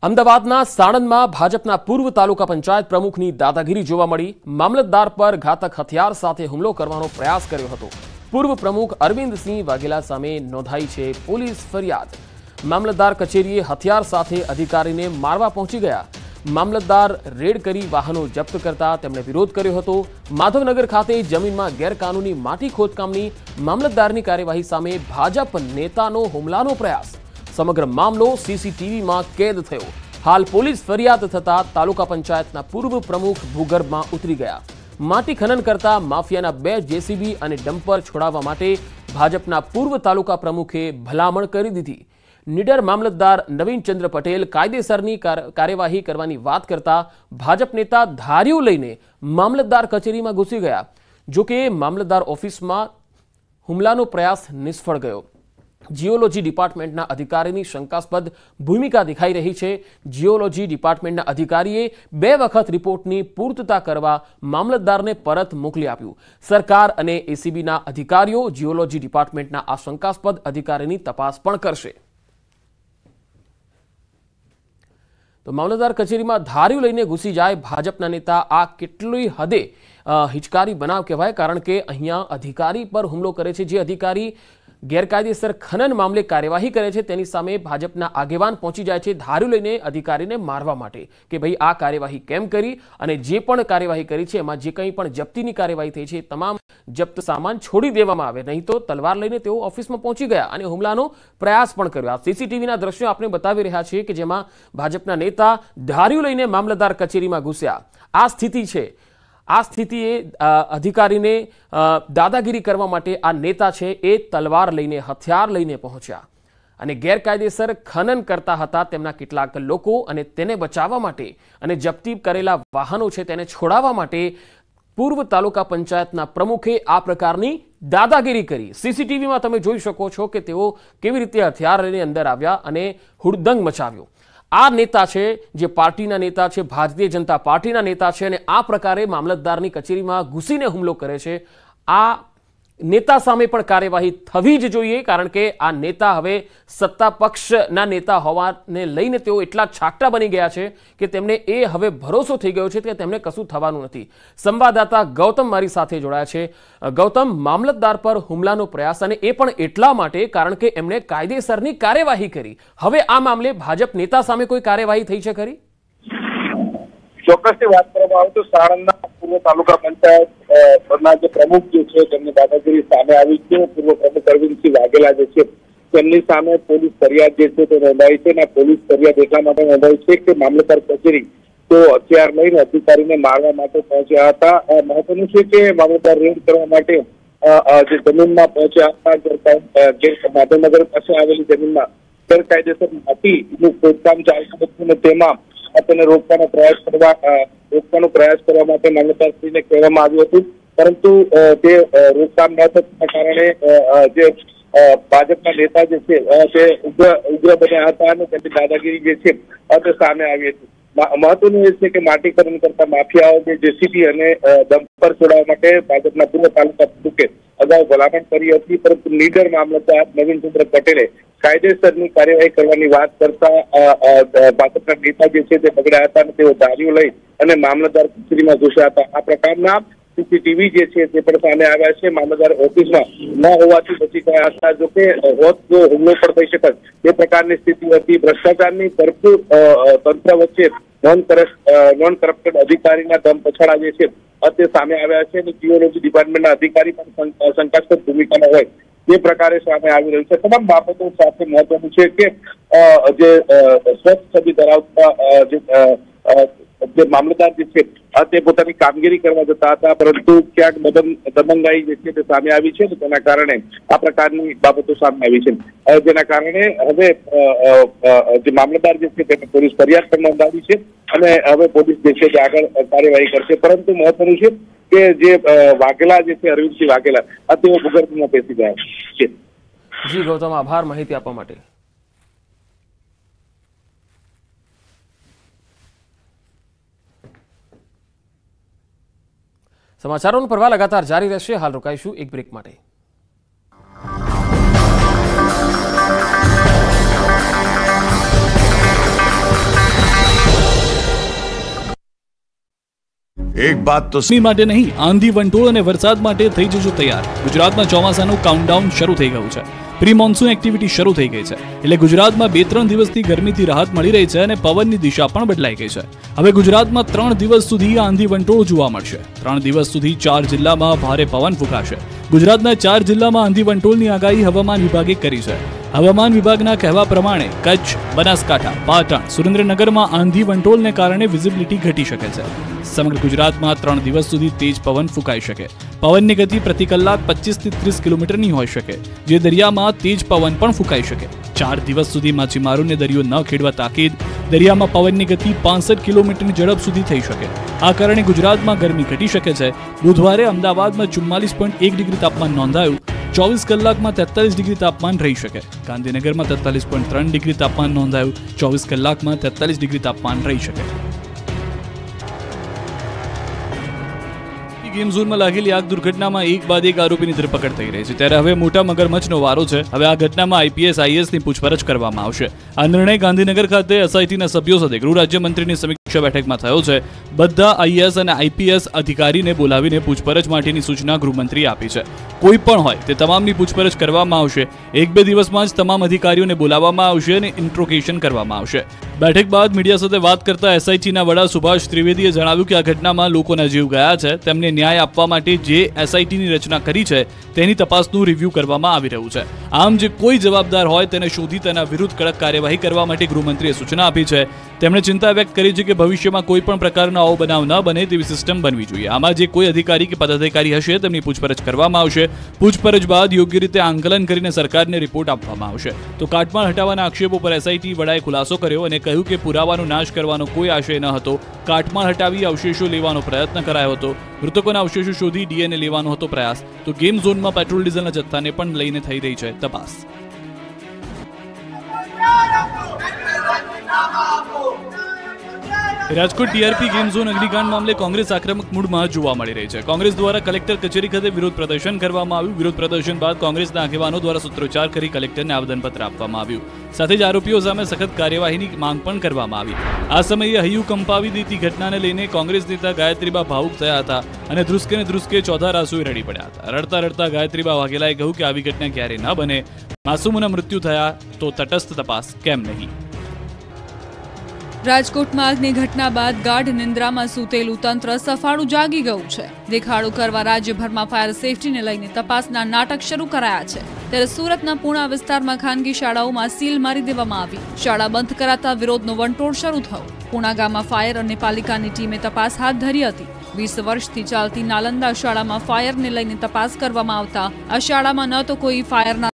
અમદાવાદના સાણંદમાં ભાજપના પૂર્વ તાલુકા પંચાયત પ્રમુખની દાદાગીરી જોવા મળી। મામલતદાર પર ઘાતક હથિયાર સાથે હુમલો કરવાનો પ્રયાસ કર્યો હતો। પૂર્વ પ્રમુખ અરવિંદસિંહ વાઘેલા સામે નોંધાઈ છે પોલીસ ફરિયાદ। મામલતદાર કચેરીએ હથિયાર સાથે અધિકારીને મારવા પહોંચી ગયા। મામલતદાર રેડ કરી વાહનો જપ્ત કરતા તેમણે વિરોધ કર્યો હતો। માધવનગર ખાતે જમીનમાં ગેરકાનૂની માટી ખોદકામની મામલતદારની કાર્યવાહી સામે ભાજપ નેતાનો હુમલાનો પ્રયાસ। समग्र मामलो सीसीटीवी में कैद थयो। हाल पोलीस फरियाद थता तालुका पंचायतना पूर्व प्रमुख भूगर्भ में उतरी गया। माटी खनन करता माफियाना 2 जेसीबी अने डंपर छोड़ावा माटे भाजपना पूर्व तालुका प्रमुखे भलामण करी दीधी। निडर मामलतदार नवीन चंद्र पटेल कायदेसरनी कार्यवाही करवानी वात करता भाजप नेता धारियों लईने मामलतदार कचेरी में घुसी गया। जो कि मामलतदार ऑफिस में हुमलानो प्रयास निष्फळ गयो। जियोलॉजी डिपार्टमेंटना अधिकारीनी शंकास्पद भूमिका दिखाई रही है। जियोलॉजी डिपार्टमेंटना अधिकारीए 2 वखत रिपोर्टनी पूर्तता करवा मामलतदारने परत मोकली आप्युं। सरकार अने एसीबीना अधिकारीओ जियोलॉजी डिपार्टमेंटना आ शंकास्पद अधिकारीनी तपास पण करशे। तो मामलतदार कचेरी में धारियों लईने घुसी जाए भाजपना नेता आ केटली हदे हिचकारी बनाव कहेवाय। कारण के अहींया अधिकारी पर हुमलो करे छे। जे अधिकारी गैरकायदेसर खनन मामले कार्यवाही करे छे तेनी सामे भाजपना आगेवान पहोंची जाय छे धारियों लईने अधिकारीने मारवा माटे के भाई आ कार्यवाही केम करी अने जे पण कार्यवाही करी छे एमां जे कंई पण जप्तीनी कार्यवाही थई छे तमाम जप्त सामान छोड़ी देवामां आवे, नहीं तो तलवार लईने तेओ ऑफिस में पहोंची गया अने हुमलानो प्रयास पण कर्यो। आ सीसीटीवीना दृश्यो आपणे बतावी रह्या छीए के जेमां भाजपना नेता धारियों लईने मामलतदार कचेरीमां घुस्या। आ स्थिति छे। आ स्थितिए अधिकारी ने दादागिरी करवा माटे आ नेता छे ए तलवार लईने हथियार लईने पहोंच्या अने गैरकायदेसर खनन करता हता तेमना केटलाक लोको अने तेने बचाववा माटे अने जप्ती करेला वाहनो छे तेने छोड़ावा माटे पूर्व तालुका पंचायतना प्रमुखे आ प्रकारनी दादागिरी करी। सीसीटीवी में तमे जोई शको छो के तेओ केवी रीते हथियार लईने अंदर आव्या अने हुड़दंग मचाव्यो। आ नेता छे जे पार्टीना नेता छे, भारतीय जनता पार्टीना नेता छे अने आ प्रकारे मामलतदारनी कचेरीमां घुसीने हुमलो करे छे। आ नेता सामे पण कार्यवाही थवी ज जोईए। कारण के आ नेता हवे सत्ता पक्षना नेता होवाने लईने तेओ एटला छाकटा बनी गया छे के तेमने ए हवे भरोસો થઈ ગયો છે કે તેમને કશું થવાનું નથી। સંવાદદાતા ગૌતમ મારી સાથે જોડાયા છે। ગૌતમ, મામલતદાર પર હુમલાનો પ્રયાસ અને એ પણ એટલા માટે કારણ કે એમણે કાયદેસરની કાર્યવાહી કરી। હવે આ મામલે ભાજપ નેતા સામે કોઈ કાર્યવાહી થઈ છે ખરી? ચોક્કસથી વાત કરવામાં આવે તો સાણંદના પૂર્વ તાલુકા પંચાયત ના જે પ્રમુખ જે છે તેમની દાદાગીરી સામે આવી છે। પૂર્વ પ્રમુખ અરવિંદસિંહ વાઘેલા જે છે તેમની સામે પોલીસ ફરિયાદ જે છે તે નોંધાઈ છે અને પોલીસ ફરિયાદ એટલા માટે નોંધાઈ છે કે મામલતદાર કચેરી તો હથિયાર લઈને અધિકારીને મારવા માટે પહોંચ્યા હતા। મહત્વનું છે કે મામલતદાર રેડ કરવા માટે જે જમીનમાં પહોંચ્યા હતા માધવનગર પાસે આવેલી જમીનમાં ગેરકાયદેસર માટીનું ખોદકામ ચાલતું હતું અને તેમાં તેને રોકવાનો પ્રયાસ કરવા માટે મામલતદારશ્રીને કહેવામાં આવ્યું હતું, પરંતુ તે રોકકામ ન થવાના કારણે જે ભાજપના નેતા જે છે તે ઉગ્ર બન્યા હતા અને તેમની દાદાગીરી જે છે તે સામે આવી હતી। મહત્વનું એ છે કે માટી ખનન કરતા માફિયાઓ જે જેસીબી અને ડમ્પર છોડાવવા માટે ભાજપના પૂર્વ તાલુકા પ્રમુખે અગાઉ ભલામણ કરી હતી, પરંતુ નીડર મામલતદાર નવીન ચંદ્ર પટેલે કાયદેસરની કાર્યવાહી કરવાની વાત કરતા ભાજપના નેતા જે છે તે બગડ્યા હતા અને તેઓ ધારીઓ લઈ અને મામલતદાર કચેરીમાં ઘૂસ્યા હતા। આ પ્રકારના સીસીટીવી જે છે તે પણ સામે આવ્યા છે। મામલતદાર ઓફિસમાં ન હોવાથી બચી ગયા હતા। જો કે હોત જો હુમલો પણ થઈ શકે એ પ્રકારની સ્થિતિ હતી। ભ્રષ્ટાચારની ભરપૂર તંત્ર વચ્ચે નોન કરપ્ટેડ અધિકારીના દમ પછાડા જે છે તે સામે આવ્યા છે અને જીઓલોજી ડિપાર્ટમેન્ટના અધિકારી પણ શંકાસ્પદ ભૂમિકામાં હોય તે પ્રકારે સામે આવી રહ્યું છે। તમામ બાબતો સાથે મહત્વનું છે કે જે સ્વચ્છ છબી ધરાવતા જે મામલતદાર જે છે તે પોતાની કામગીરી કરવા જતા હતા, પરંતુ ક્યાંક દબંગાઈ જે છે તે સામે આવી છે। તેના કારણે આ પ્રકારની બાબતો સામે આવી છે, જેના કારણે હવે જે મામલતદાર જે છે તેને પોલીસ ફરિયાદ પણ નોંધાવી છે અને હવે પોલીસ જે છે તે આગળ કાર્યવાહી કરશે। પરંતુ મહત્વનું છે કે જે વાઘેલા જે છે અરવિંદસિંહ વાઘેલા તેઓ ભૂગર્ભમાં બેસી ગયા છે। જી ગૌતમ, આભાર માહિતી આપવા માટે। समाचारों परवा लगातार जारी रहेशे। हाल रोकाईशुं एक ब्रेक माटे। एक बात तो માટે નહીં, આંધી વંટોળ અને વરસાદ માટે થઈ જજો તૈયાર. ગુજરાતમાં ચોમાસાનું કાઉન્ટડાઉન શરૂ થઈ ગયું છે. પ્રી મોન્સૂન એક્ટિવિટી શરૂ થઈ ગઈ છે. એટલે ગુજરાતમાં 2-3 દિવસથી ગરમીથી રાહત મળી રહી છે અને પવનની દિશા પણ બદલાઈ ગઈ છે. હવે ગુજરાતમાં 3 દિવસ સુધી આંધી વંટોળ જોવા મળશે. 3 દિવસ સુધી 4 જિલ્લામાં ભારે પવન ફૂંકાશે. ગુજરાતના 4 જિલ્લામાં આંધી વંટોળની આગાહી હવામાન વિભાગે કરી છે. હવામાન વિભાગના કહેવા પ્રમાણે કચ્છ, બનાસકાંઠા, પાટણ, સુરેન્દ્રનગરમાં આંધી વંટોળને કારણે વિઝિબિલિટી ઘટી શકે છે. સમગ્ર ગુજરાતમાં 3 દિવસ સુધી તેજ પવન ફૂંકાઈ શકે. પવનની ગતિ પ્રતિ કલાક 25 થી 30 કિલોમીટરની હોઈ શકે, જે દરિયામાં તેજ પવન પણ ફૂંકાઈ શકે. 4 દિવસ સુધી માછીમારોને દરિયો ન ખેડવા તાકીદ. દરિયામાં પવનની ગતિ 65 કિલોમીટરની ઝડપ સુધી થઈ શકે. આ કારણે ગુજરાતમાં ગરમી ઘટી શકે છે. બુધવારે અમદાવાદમાં 44.1 ડિગ્રી તાપમાન નોંધાયું. 24 કલાકમાં 43 ડિગ્રી તાપમાન રહી શકે. ગાંધીનગરમાં 43.3 ડિગ્રી તાપમાન નોંધાયું. 24 કલાકમાં 43 ડિગ્રી તાપમાન રહી શકે. ગેમ ઝોનમાં લાગેલી આગ દુર્ઘટનામાં એક બાદ એક આરોપીની ધરપકડ થઈ રહી છે. ત્યારે હવે મોટા મગરમચ્છનો વારો છે. હવે આ ઘટનામાં આઈપીએસ, આઈએએસની પૂછપરછ કરવામાં આવશે. આ નિર્ણય ગાંધીનગર ખાતે એસઆઈટીના સભ્યો સાથે ગૃહ રાજ્યમંત્રીની સમીક્ષા બેઠકમાં થયો છે. બધા આઈએએસ અને આઈપીએસ અધિકારીને બોલાવીને પૂછપરછ માટેની સૂચના ગૃહમંત્રીએ આપી છે. કોઈ પણ હોય તે તમામની પૂછપરછ કરવામાં આવશે. 1-2 દિવસમાં જ તમામ અધિકારીઓને બોલાવવામાં આવશે અને ઇન્ટ્રોગેશન કરવામાં આવશે. બેઠક બાદ મીડિયા સાથે વાત કરતા એસઆઈટીના વડા સુભાષ ત્રિવેદીએ જણાવ્યું કે આ ઘટનામાં લોકોના જીવ ગયા છે. તેમને ન્યાય આપવા માટે જે એસઆઈટીની રચના કરી છે તેની તપાસનું રિવ્યુ કરવામાં આવી રહ્યું છે. આમ જે કોઈ જવાબદાર હોય તેને શોધી તેના વિરુદ્ધ કડક કાર્યવાહી કરવા માટે ગૃહમંત્રીએ સૂચના આપી છે. તેમણે ચિંતા વ્યક્ત કરી છે કે ભવિષ્યમાં કોઈ પણ પ્રકારનો આવો બનાવ ન બને તેવી સિસ્ટમ બનવી જોઈએ. આમાં જે કોઈ અધિકારી કે પદાધિકારી હશે તેમની પૂછપરછ કરવામાં આવશે. પૂછપરછ બાદ યોગ્ય રીતે આંકલન કરીને સરકારને રિપોર્ટ આપવામાં આવશે. તો કાટમાળ હટાવવાના આક્ષેપો પર એસઆઈટી વડાએ ખુલાસો કર્યો અને કહ્યું કે પુરાવાનો નાશ કરવાનો કોઈ આશય ન હતો. કાટમાળ હટાવી અવશેષો લેવાનો પ્રયત્ન કરાયો હતો. મૃતકોના અવશેષો શોધી ડીએનએ લેવાનો હતો પ્રયાસ. તો ગેમ ઝોનમાં પેટ્રોલ ડીઝલના જથ્થાને પણ લઈને થઈ રહી છે તપાસ. રાજકોટ ટીઆરપી ગેમ ઝોન અગ્નિકાંડ મામલે કોંગ્રેસ આક્રમક મૂડમાં જોવા મળી રહી છે. કોંગ્રેસ દ્વારા કલેક્ટર કચેરી ખાતે વિરોધ પ્રદર્શન કરવામાં આવ્યું. વિરોધ પ્રદર્શન બાદ કોંગ્રેસના આગેવાનો દ્વારા સૂત્રોચ્ચાર કરી કલેક્ટરને આવેદનપત્ર આપવામાં આવ્યું. સાથે જ આરોપીઓ સામે સખત કાર્યવાહીની માંગ પણ કરવામાં આવી. આ સમયે હૈયું કંપાવી દેતી ઘટનાને લઈને કોંગ્રેસ નેતા ગાયત્રીબા ભાવુક થયા હતા અને ધ્રુસકે ચોથા રાસુએ રડી પડ્યા હતા. રડતા રડતા ગાયત્રીબા વાઘેલાએ કહ્યું કે આવી ઘટના ક્યારે ન બને. માસૂમોના મૃત્યુ થયા તો તટસ્થ તપાસ કેમ નહીં. રાજકોટમાં આગની ઘટના બાદ ગાઢ નિંદ્રામાં સૂતેલું તંત્ર સફાળું જાગી ગયું છે. દેખાડો કરવા રાજ્યભરમાં ફાયર સેફટીને લઈને તપાસના નાટક શરૂ કરાયા છે. ત્યારે સુરતના પૂણા વિસ્તારમાં ખાનગી શાળાઓમાં સીલ મારી દેવામાં આવી. શાળા બંધ કરાતા વિરોધનો વંટોળ શરૂ થયો. પૂણા ગામમાં ફાયર અને પાલિકાની ટીમે તપાસ હાથ ધરી હતી. 20 વર્ષથી ચાલતી નાલંદા શાળામાં ફાયરને લઈને તપાસ કરવામાં આવતા આ શાળામાં ન તો કોઈ ફાયરના